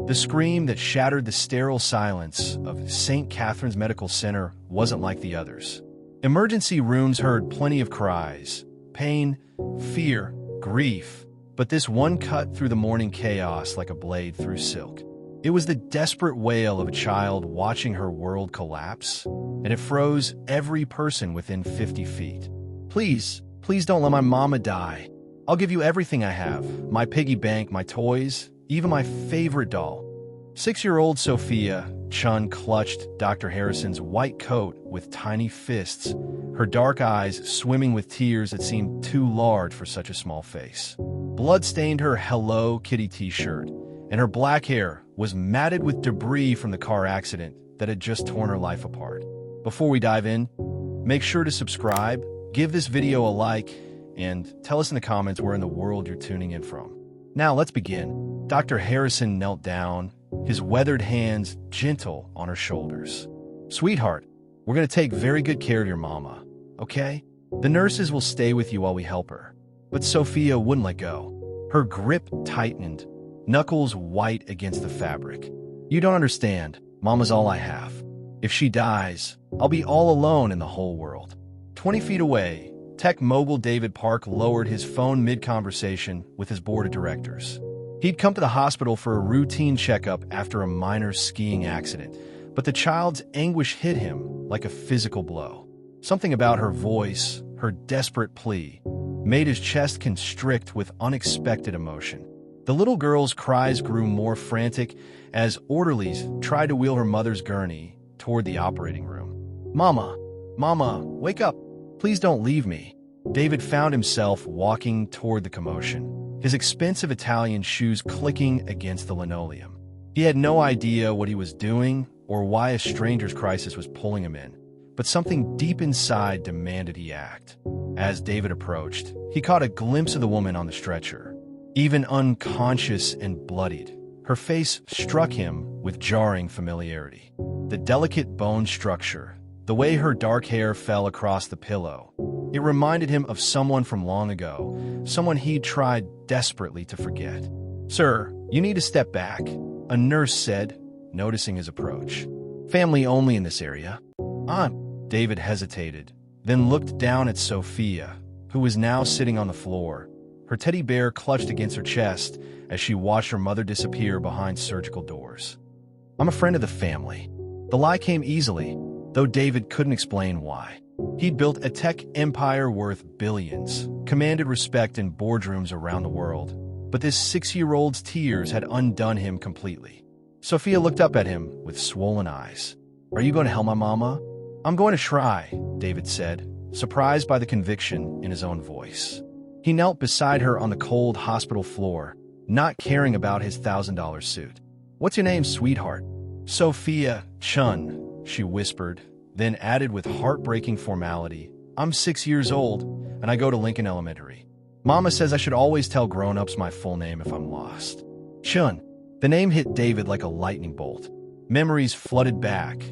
The scream that shattered the sterile silence of St. Catherine's Medical Center wasn't like the others. Emergency rooms heard plenty of cries, pain, fear, grief, but this one cut through the morning chaos like a blade through silk. It was the desperate wail of a child watching her world collapse, and it froze every person within 50 feet. Please, please don't let my mama die. I'll give you everything I have, my piggy bank, my toys, even my favorite doll. 6-year-old Sophia Chun clutched Dr. Harrison's white coat with tiny fists, her dark eyes swimming with tears that seemed too large for such a small face. Blood stained her Hello Kitty t-shirt, and her black hair was matted with debris from the car accident that had just torn her life apart. Before we dive in, make sure to subscribe, give this video a like, and tell us in the comments where in the world you're tuning in from. Now let's begin. Dr. Harrison knelt down, his weathered hands gentle on her shoulders. Sweetheart, we're going to take very good care of your mama, okay? The nurses will stay with you while we help her. But Sophia wouldn't let go. Her grip tightened, knuckles white against the fabric. You don't understand. Mama's all I have. If she dies, I'll be all alone in the whole world. 20 feet away, tech mogul David Park lowered his phone mid-conversation with his board of directors. He'd come to the hospital for a routine checkup after a minor skiing accident, but the child's anguish hit him like a physical blow. Something about her voice, her desperate plea, made his chest constrict with unexpected emotion. The little girl's cries grew more frantic as orderlies tried to wheel her mother's gurney toward the operating room. Mama, Mama, wake up. Please don't leave me. David found himself walking toward the commotion, his expensive Italian shoes clicking against the linoleum. He had no idea what he was doing or why a stranger's crisis was pulling him in, but something deep inside demanded he act. As David approached, he caught a glimpse of the woman on the stretcher. Even unconscious and bloodied, her face struck him with jarring familiarity. The delicate bone structure, the way her dark hair fell across the pillow, it reminded him of someone from long ago, someone he'd tried desperately to forget. Sir, you need to step back, a nurse said, noticing his approach. Family only in this area. Aunt, David hesitated, then looked down at Sophia, who was now sitting on the floor, her teddy bear clutched against her chest as she watched her mother disappear behind surgical doors. I'm a friend of the family. The lie came easily, though David couldn't explain why. He'd built a tech empire worth billions, commanded respect in boardrooms around the world, but this 6-year-old's tears had undone him completely. Sophia looked up at him with swollen eyes. Are you going to help my mama? I'm going to try, David said, surprised by the conviction in his own voice. He knelt beside her on the cold hospital floor, not caring about his $1,000 suit. What's your name, sweetheart? Sophia Chun, she whispered, then added with heartbreaking formality, I'm 6 years old, and I go to Lincoln Elementary. Mama says I should always tell grown-ups my full name if I'm lost. Chun. The name hit David like a lightning bolt. Memories flooded back.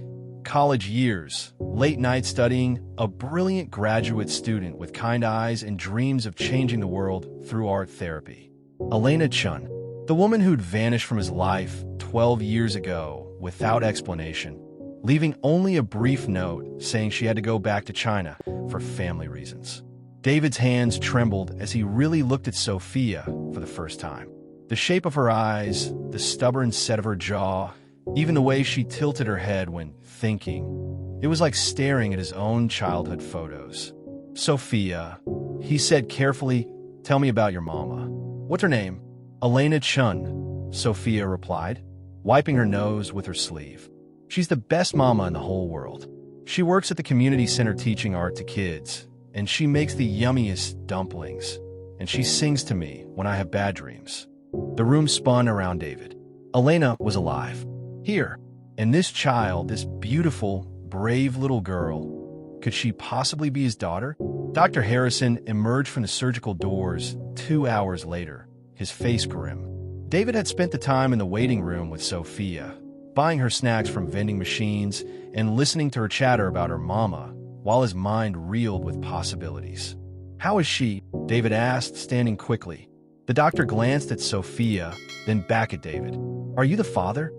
College years, late night studying, a brilliant graduate student with kind eyes and dreams of changing the world through art therapy. Elena Chun, the woman who'd vanished from his life 12 years ago without explanation, leaving only a brief note saying she had to go back to China for family reasons. David's hands trembled as he really looked at Sophia for the first time. The shape of her eyes, the stubborn set of her jaw, even the way she tilted her head when thinking, it was like staring at his own childhood photos. Sophia, he said carefully, tell me about your mama. What's her name? Elena Chun, Sophia replied, wiping her nose with her sleeve. She's the best mama in the whole world. She works at the community center teaching art to kids, and she makes the yummiest dumplings, and she sings to me when I have bad dreams. The room spun around David. Elena was alive. Here. And this child, this beautiful, brave little girl, could she possibly be his daughter? Dr. Harrison emerged from the surgical doors 2 hours later, his face grim. David had spent the time in the waiting room with Sophia, buying her snacks from vending machines and listening to her chatter about her mama, while his mind reeled with possibilities. How is she? David asked, standing quickly. The The doctor glanced at Sophia, then back at David. Are you the father?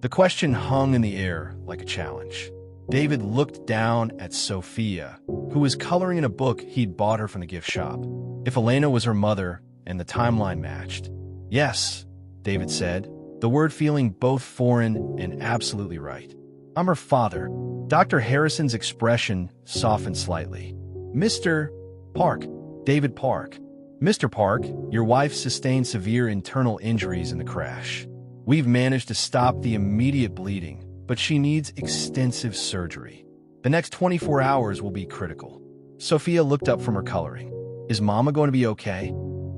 The question hung in the air like a challenge. David looked down at Sophia, who was coloring in a book he'd bought her from the gift shop. If Elena was her mother, and the timeline matched. Yes, David said, the word feeling both foreign and absolutely right. I'm her father. Dr. Harrison's expression softened slightly. Mr. Park. David Park. Mr. Park, your wife sustained severe internal injuries in the crash. We've managed to stop the immediate bleeding, but she needs extensive surgery. The next 24 hours will be critical. Sophia looked up from her coloring. Is Mama going to be okay?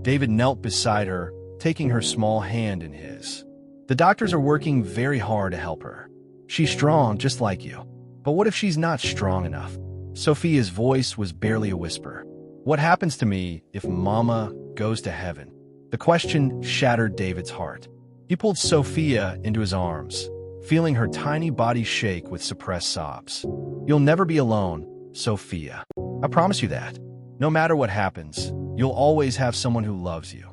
David knelt beside her, taking her small hand in his. The doctors are working very hard to help her. She's strong, just like you. But what if she's not strong enough? Sophia's voice was barely a whisper. What happens to me if Mama goes to heaven? The question shattered David's heart. He pulled Sophia into his arms, feeling her tiny body shake with suppressed sobs. You'll never be alone, Sophia. I promise you that. No matter what happens, you'll always have someone who loves you.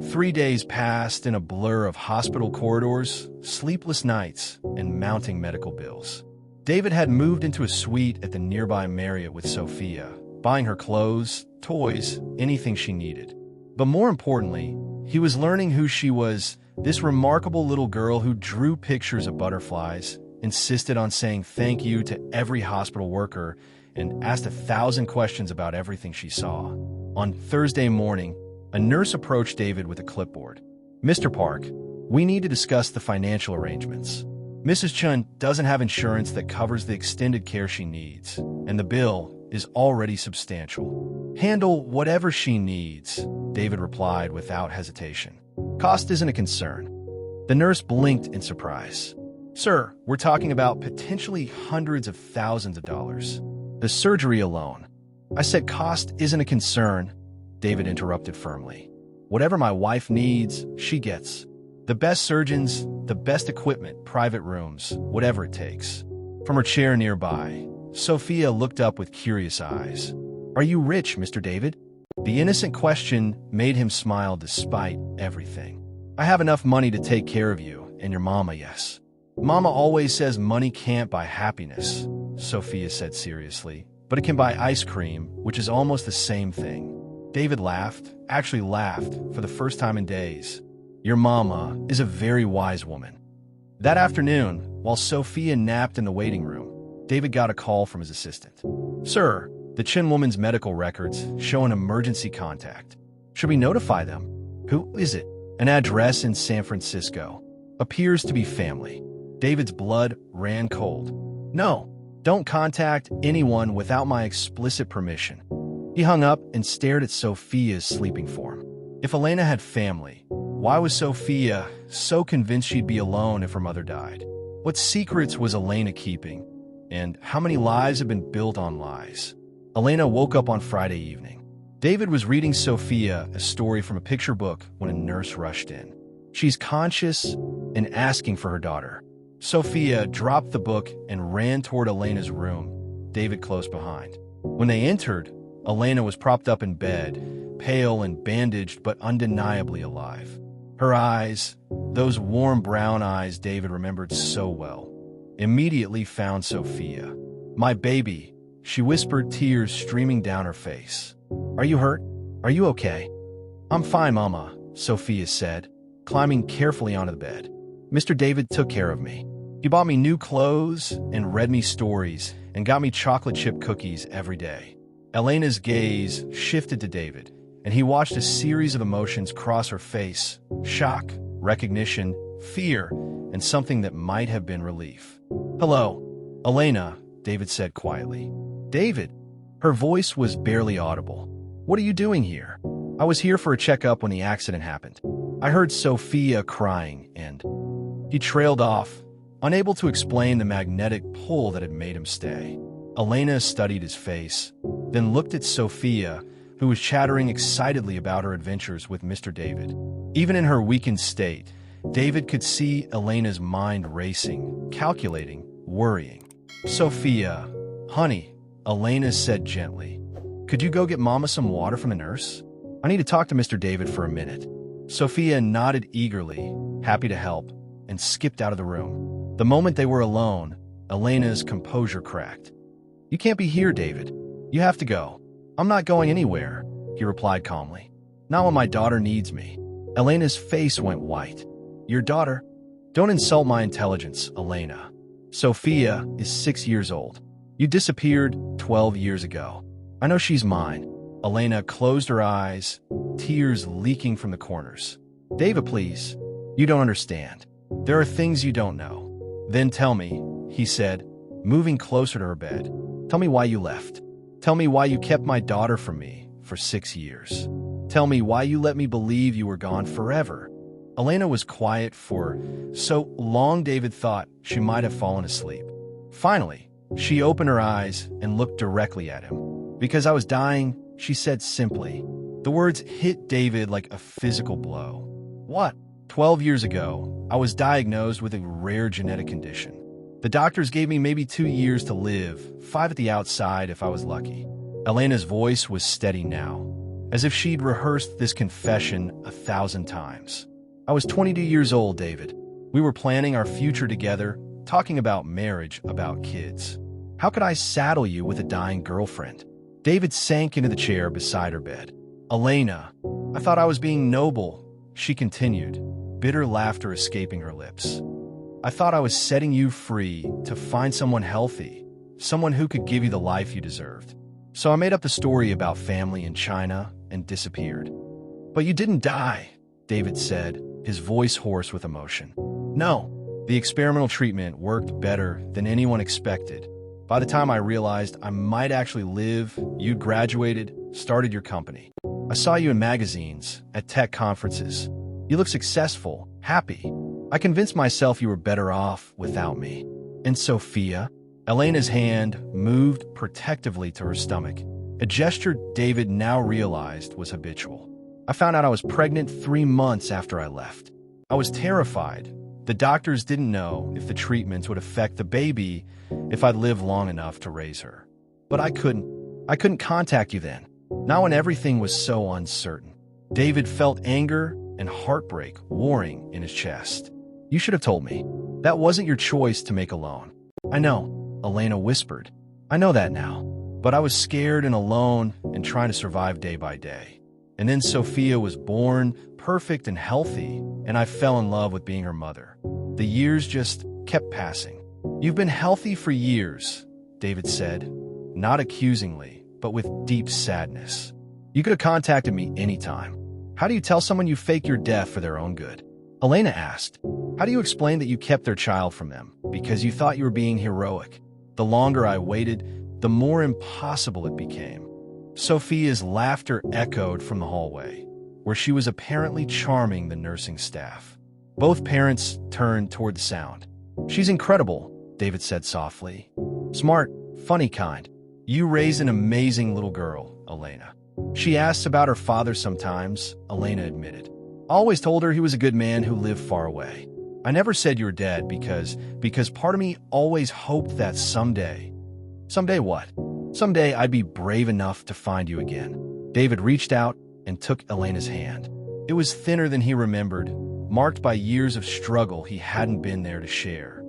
3 days passed in a blur of hospital corridors, sleepless nights, and mounting medical bills. David had moved into a suite at the nearby Marriott with Sophia, buying her clothes, toys, anything she needed. But more importantly, he was learning who she was, this remarkable little girl who drew pictures of butterflies, insisted on saying thank you to every hospital worker, and asked 1,000 questions about everything she saw. On Thursday morning, a nurse approached David with a clipboard. Mr. Park, we need to discuss the financial arrangements. Mrs. Chun doesn't have insurance that covers the extended care she needs, and the bill is already substantial. Handle whatever she needs, David replied without hesitation. Cost isn't a concern. The nurse blinked in surprise. Sir, we're talking about potentially hundreds of thousands of dollars. The surgery alone. I said cost isn't a concern, David interrupted firmly. Whatever my wife needs, she gets. The best surgeons, the best equipment, private rooms, whatever it takes. From her chair nearby, Sophia looked up with curious eyes. Are you rich, Mr. David? The innocent question made him smile despite everything. I have enough money to take care of you and your mama, yes. Mama always says money can't buy happiness, Sophia said seriously, but it can buy ice cream, which is almost the same thing. David laughed, actually laughed, for the first time in days. Your mama is a very wise woman. That afternoon, while Sophia napped in the waiting room, David got a call from his assistant. Sir, the Chin woman's medical records show an emergency contact. Should we notify them? Who is it? An address in San Francisco. Appears to be family. David's blood ran cold. No, don't contact anyone without my explicit permission. He hung up and stared at Sophia's sleeping form. If Elena had family, why was Sophia so convinced she'd be alone if her mother died? What secrets was Elena keeping? And how many lives have been built on lies? Elena woke up on Friday evening. David was reading Sophia a story from a picture book when a nurse rushed in. She's conscious and asking for her daughter. Sophia dropped the book and ran toward Elena's room, David close behind. When they entered, Elena was propped up in bed, pale and bandaged but undeniably alive. Her eyes, those warm brown eyes David remembered so well, immediately found Sophia. My baby, she whispered, tears streaming down her face. Are you hurt? Are you okay? I'm fine, Mama, Sophia said, climbing carefully onto the bed. Mr. David took care of me. He bought me new clothes and read me stories and got me chocolate chip cookies every day. Elena's gaze shifted to David, and he watched a series of emotions cross her face: shock, recognition, fear, and something that might have been relief. Hello, Elena, David said quietly. David. Her voice was barely audible. What are you doing here? I was here for a checkup when the accident happened. I heard Sophia crying, and he trailed off, unable to explain the magnetic pull that had made him stay. Elena studied his face, then looked at Sophia, who was chattering excitedly about her adventures with Mr. David. Even in her weakened state, David could see Elena's mind racing, calculating, worrying. Sophia, honey, Elena said gently, could you go get Mama some water from the nurse? I need to talk to Mr. David for a minute. Sophia nodded eagerly, happy to help, and skipped out of the room. The moment they were alone, Elena's composure cracked. "You can't be here, David. You have to go." "I'm not going anywhere," he replied calmly. "Not when my daughter needs me." Elena's face went white. "Your daughter? Don't insult my intelligence, Elena. Sophia is 6 years old. You disappeared 12 years ago. I know she's mine." Elena closed her eyes, tears leaking from the corners. "David, please. You don't understand. There are things you don't know." "Then tell me," he said, moving closer to her bed. "Tell me why you left. Tell me why you kept my daughter from me for 6 years. Tell me why you let me believe you were gone forever." Elena was quiet for so long David thought she might have fallen asleep. Finally, she opened her eyes and looked directly at him. "Because I was dying," she said simply. The words hit David like a physical blow. "What?" 12 years ago, I was diagnosed with a rare genetic condition. The doctors gave me maybe 2 years to live, 5 at the outside if I was lucky. Elena's voice was steady now, as if she'd rehearsed this confession 1,000 times. "I was 22 years old, David. We were planning our future together, talking about marriage, about kids. How could I saddle you with a dying girlfriend?" David sank into the chair beside her bed. "Elena, I thought I was being noble," she continued, bitter laughter escaping her lips. "I thought I was setting you free to find someone healthy, someone who could give you the life you deserved. So I made up the story about family in China and disappeared." "But you didn't die," David said, his voice hoarse with emotion. "No, the experimental treatment worked better than anyone expected. By the time I realized I might actually live, you'd graduated, started your company. I saw you in magazines, at tech conferences. You look successful, happy. I convinced myself you were better off without me." And Sophia? Elena's hand moved protectively to her stomach, a gesture David now realized was habitual. "I found out I was pregnant 3 months after I left. I was terrified. The doctors didn't know if the treatments would affect the baby, if I'd live long enough to raise her. But I couldn't. I couldn't contact you then. Not when everything was so uncertain." David felt anger and heartbreak warring in his chest. "You should have told me. That wasn't your choice to make alone." "I know," Elena whispered. "I know that now. But I was scared and alone and trying to survive day by day. And then Sophia was born, perfect and healthy, and I fell in love with being her mother. The years just kept passing." "You've been healthy for years," David said, not accusingly, but with deep sadness. "You could have contacted me anytime. How do you tell someone you fake your death for their own good?" Elena asked. "How do you explain that you kept their child from them because you thought you were being heroic? The longer I waited, the more impossible it became." Sophia's laughter echoed from the hallway, where she was apparently charming the nursing staff. Both parents turned toward the sound. "She's incredible," David said softly. "Smart, funny kind. You raised an amazing little girl, Elena." "She asks about her father sometimes," Elena admitted. "I always told her he was a good man who lived far away. I never said you were dead because part of me always hoped that someday." "Someday what?" "Someday I'd be brave enough to find you again." David reached out and took Elena's hand. It was thinner than he remembered, marked by years of struggle he hadn't been there to share.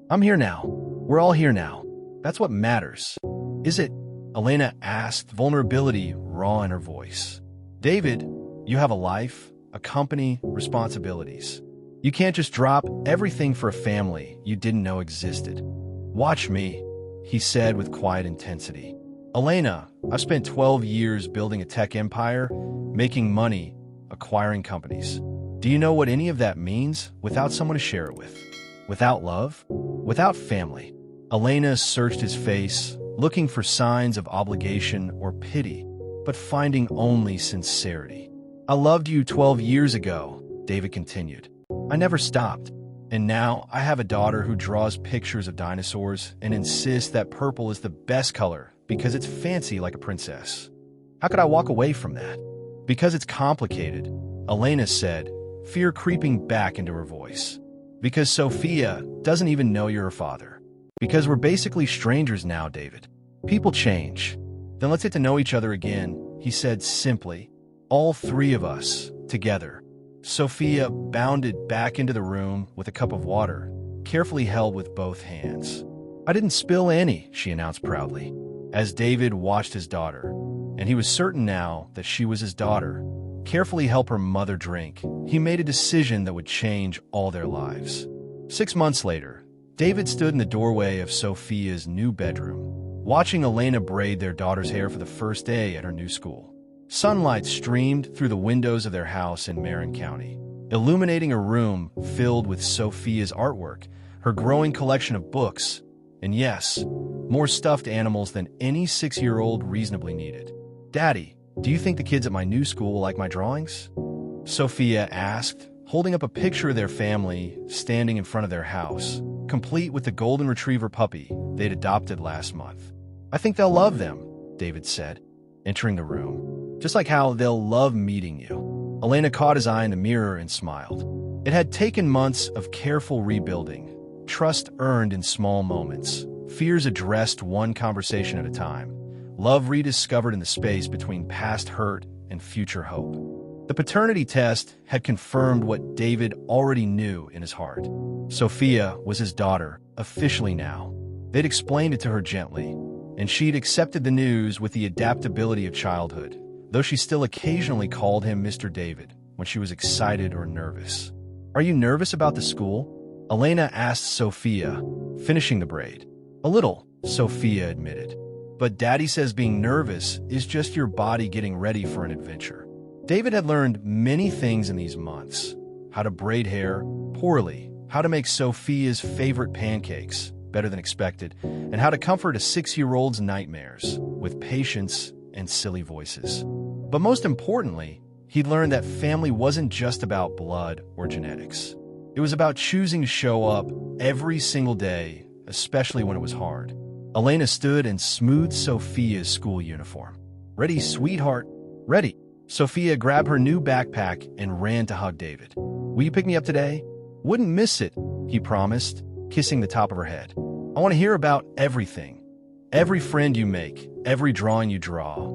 "I'm here now. We're all here now. That's what matters." "Is it?" Elena asked, vulnerability raw in her voice. "David, you have a life, a company, responsibilities. You can't just drop everything for a family you didn't know existed." "Watch me," he said with quiet intensity. "Elena, I've spent 12 years building a tech empire, making money, acquiring companies. Do you know what any of that means without someone to share it with? Without love? Without family?" Elena searched his face, looking for signs of obligation or pity, but finding only sincerity. "I loved you 12 years ago," David continued. "I never stopped. And now I have a daughter who draws pictures of dinosaurs and insists that purple is the best color because it's fancy like a princess. How could I walk away from that?" "Because it's complicated," Elena said, fear creeping back into her voice. "Because Sophia doesn't even know you're her father. Because we're basically strangers now, David. People change. Then let's get to know each other again," he said simply. "All 3 of us, together." Sophia bounded back into the room with a cup of water, carefully held with both hands. "I didn't spill any," she announced proudly, as David watched his daughter, and he was certain now that she was his daughter, carefully help her mother drink. He made a decision that would change all their lives. 6 months later, David stood in the doorway of Sophia's new bedroom, watching Elena braid their daughter's hair for the first day at her new school. Sunlight streamed through the windows of their house in Marin County, illuminating a room filled with Sophia's artwork, her growing collection of books, and yes, more stuffed animals than any 6-year-old reasonably needed. "Daddy, do you think the kids at my new school like my drawings?" Sophia asked, holding up a picture of their family standing in front of their house, complete with the golden retriever puppy they'd adopted last month. "I think they'll love them," David said, entering the room. "Just like how they'll love meeting you." Elena caught his eye in the mirror and smiled. It had taken months of careful rebuilding, trust earned in small moments, fears addressed one conversation at a time, love rediscovered in the space between past hurt and future hope. The paternity test had confirmed what David already knew in his heart. Sophia was his daughter, officially now. They'd explained it to her gently, and she'd accepted the news with the adaptability of childhood, though she still occasionally called him Mr. David when she was excited or nervous. "Are you nervous about the school?" Elena asked Sophia, finishing the braid. "A little," Sophia admitted. "But Daddy says being nervous is just your body getting ready for an adventure." David had learned many things in these months: how to braid hair poorly, how to make Sophia's favorite pancakes better than expected, and how to comfort a 6-year-old's nightmares with patience and silly voices. But most importantly, he'd learned that family wasn't just about blood or genetics. It was about choosing to show up every single day, especially when it was hard. Elena stood and smoothed Sophia's school uniform. "Ready, sweetheart, ready." Sophia grabbed her new backpack and ran to hug David. "Will you pick me up today?" "Wouldn't miss it," he promised, kissing the top of her head. "I want to hear about everything. Every friend you make, every drawing you draw,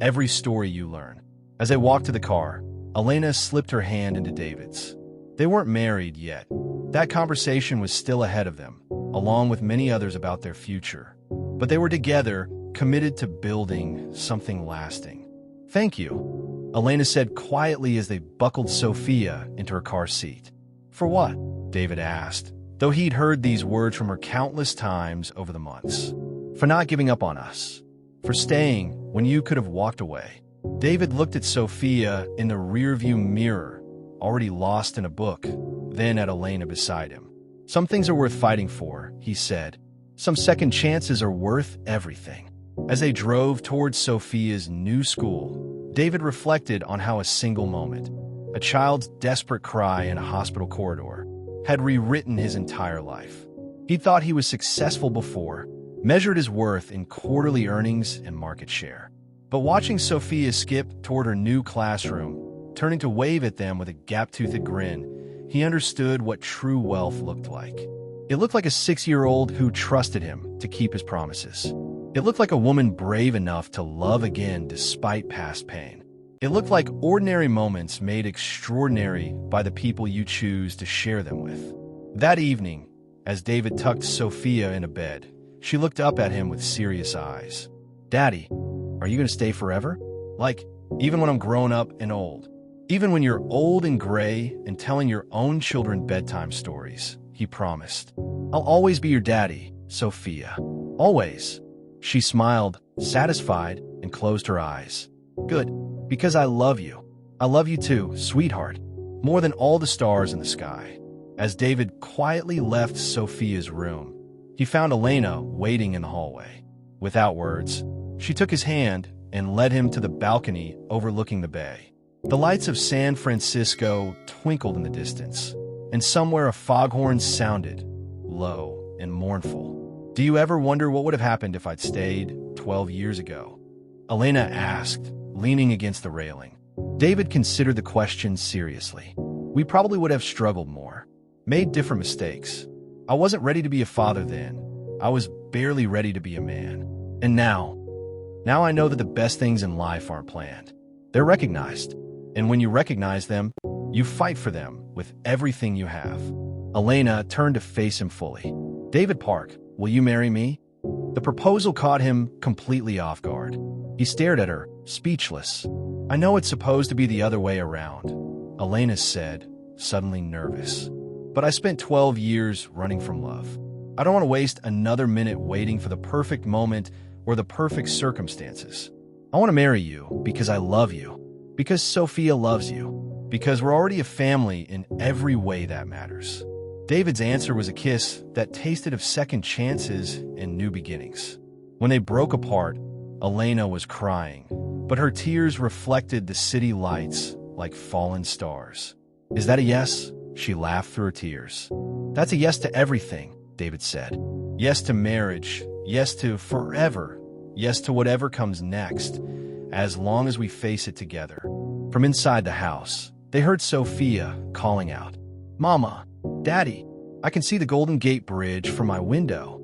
every story you learn." As they walked to the car, Elena slipped her hand into David's. They weren't married yet. That conversation was still ahead of them, along with many others about their future. But they were together, committed to building something lasting. "Thank you," Elena said quietly as they buckled Sophia into her car seat. "For what?" David asked, though he'd heard these words from her countless times over the months. "For not giving up on us. For staying when you could have walked away." David looked at Sophia in the rearview mirror, already lost in a book, then at Elena beside him. "Some things are worth fighting for," he said. "Some second chances are worth everything." As they drove towards Sophia's new school, David reflected on how a single moment, a child's desperate cry in a hospital corridor, had rewritten his entire life. He thought he was successful before, measured his worth in quarterly earnings and market share. But watching Sophia skip toward her new classroom, turning to wave at them with a gap-toothed grin, he understood what true wealth looked like. It looked like a 6-year-old who trusted him to keep his promises. It looked like a woman brave enough to love again despite past pain. It looked like ordinary moments made extraordinary by the people you choose to share them with. That evening, as David tucked Sophia into bed, she looked up at him with serious eyes. "Daddy, are you going to stay forever? Like, even when I'm grown up and old? Even when you're old and gray and telling your own children bedtime stories," he promised. "I'll always be your daddy, Sophia. Always." She smiled, satisfied, and closed her eyes. "Good, because I love you. I love you too, sweetheart, more than all the stars in the sky." As David quietly left Sophia's room, he found Elena waiting in the hallway. Without words, she took his hand and led him to the balcony overlooking the bay. The lights of San Francisco twinkled in the distance, and somewhere a foghorn sounded, low and mournful. "Do you ever wonder what would have happened if I'd stayed 12 years ago?" Elena asked, leaning against the railing. David considered the question seriously. "We probably would have struggled more, made different mistakes. I wasn't ready to be a father then. I was barely ready to be a man. And now I know that the best things in life aren't planned. They're recognized. And when you recognize them, You fight for them with everything you have. Elena turned to face him fully. David Park, will you marry me? The proposal caught him completely off guard. He stared at her, speechless. I know it's supposed to be the other way around, Elena said, suddenly nervous. But I spent 12 years running from love. I don't want to waste another minute waiting for the perfect moment or the perfect circumstances. I want to marry you because I love you, because Sophia loves you, because we're already a family in every way that matters. David's answer was a kiss that tasted of second chances and new beginnings. When they broke apart, Elena was crying, but her tears reflected the city lights like fallen stars. Is that a yes? She laughed through her tears. That's a yes to everything, David said. Yes to marriage, yes to forever, yes to whatever comes next, as long as we face it together. From inside the house, they heard Sophia calling out, Mama, Daddy, I can see the Golden Gate Bridge from my window.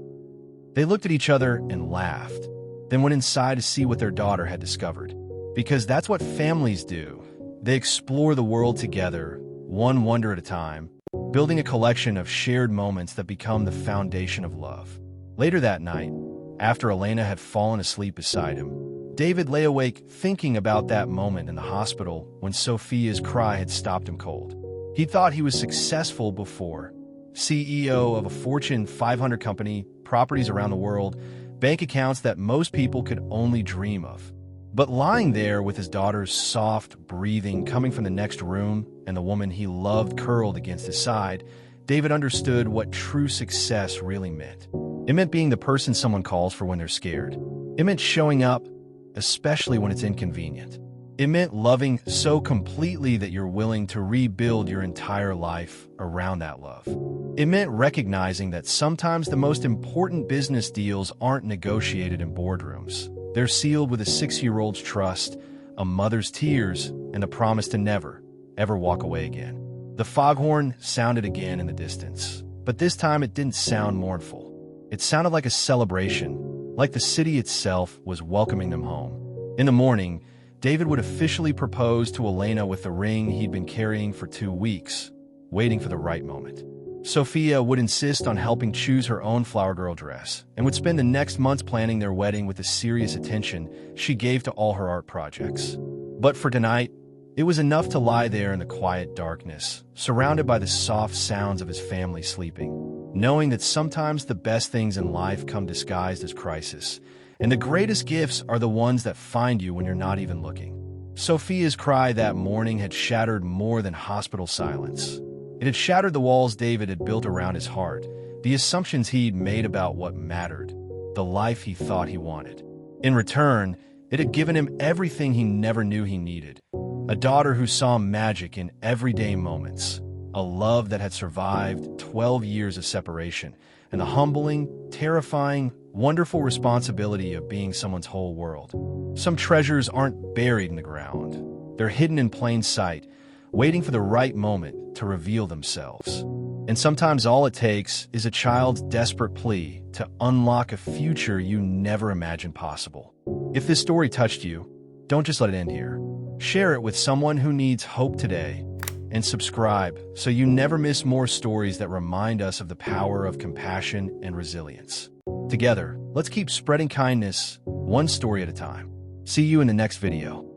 They looked at each other and laughed, then went inside to see what their daughter had discovered. Because that's what families do. They explore the world together, one wonder at a time, building a collection of shared moments that become the foundation of love. Later that night, after Elena had fallen asleep beside him, David lay awake thinking about that moment in the hospital when Sophia's cry had stopped him cold. He thought he was successful before, CEO of a Fortune 500 company, properties around the world, bank accounts that most people could only dream of. But lying there with his daughter's soft breathing coming from the next room and the woman he loved curled against his side, David understood what true success really meant. It meant being the person someone calls for when they're scared. It meant showing up, especially when it's inconvenient. It meant loving so completely that you're willing to rebuild your entire life around that love. It meant recognizing that sometimes the most important business deals aren't negotiated in boardrooms. They're sealed with a 6-year-old's trust, a mother's tears, and a promise to never, ever walk away again. The foghorn sounded again in the distance, but this time it didn't sound mournful. It sounded like a celebration, like the city itself was welcoming them home. In the morning, David would officially propose to Elena with the ring he'd been carrying for 2 weeks, waiting for the right moment. Sophia would insist on helping choose her own flower girl dress and would spend the next months planning their wedding with the serious attention she gave to all her art projects. But for tonight, it was enough to lie there in the quiet darkness, surrounded by the soft sounds of his family sleeping, knowing that sometimes the best things in life come disguised as crisis, and the greatest gifts are the ones that find you when you're not even looking. Sophia's cry that morning had shattered more than hospital silence. It had shattered the walls David had built around his heart, the assumptions he'd made about what mattered, the life he thought he wanted. In return, it had given him everything he never knew he needed. A daughter who saw magic in everyday moments, a love that had survived 12 years of separation, and the humbling, terrifying, wonderful responsibility of being someone's whole world. Some treasures aren't buried in the ground. They're hidden in plain sight, waiting for the right moment to reveal themselves. And sometimes all it takes is a child's desperate plea to unlock a future you never imagined possible. If this story touched you, don't just let it end here. Share it with someone who needs hope today, and subscribe so you never miss more stories that remind us of the power of compassion and resilience. Together, let's keep spreading kindness, one story at a time. See you in the next video.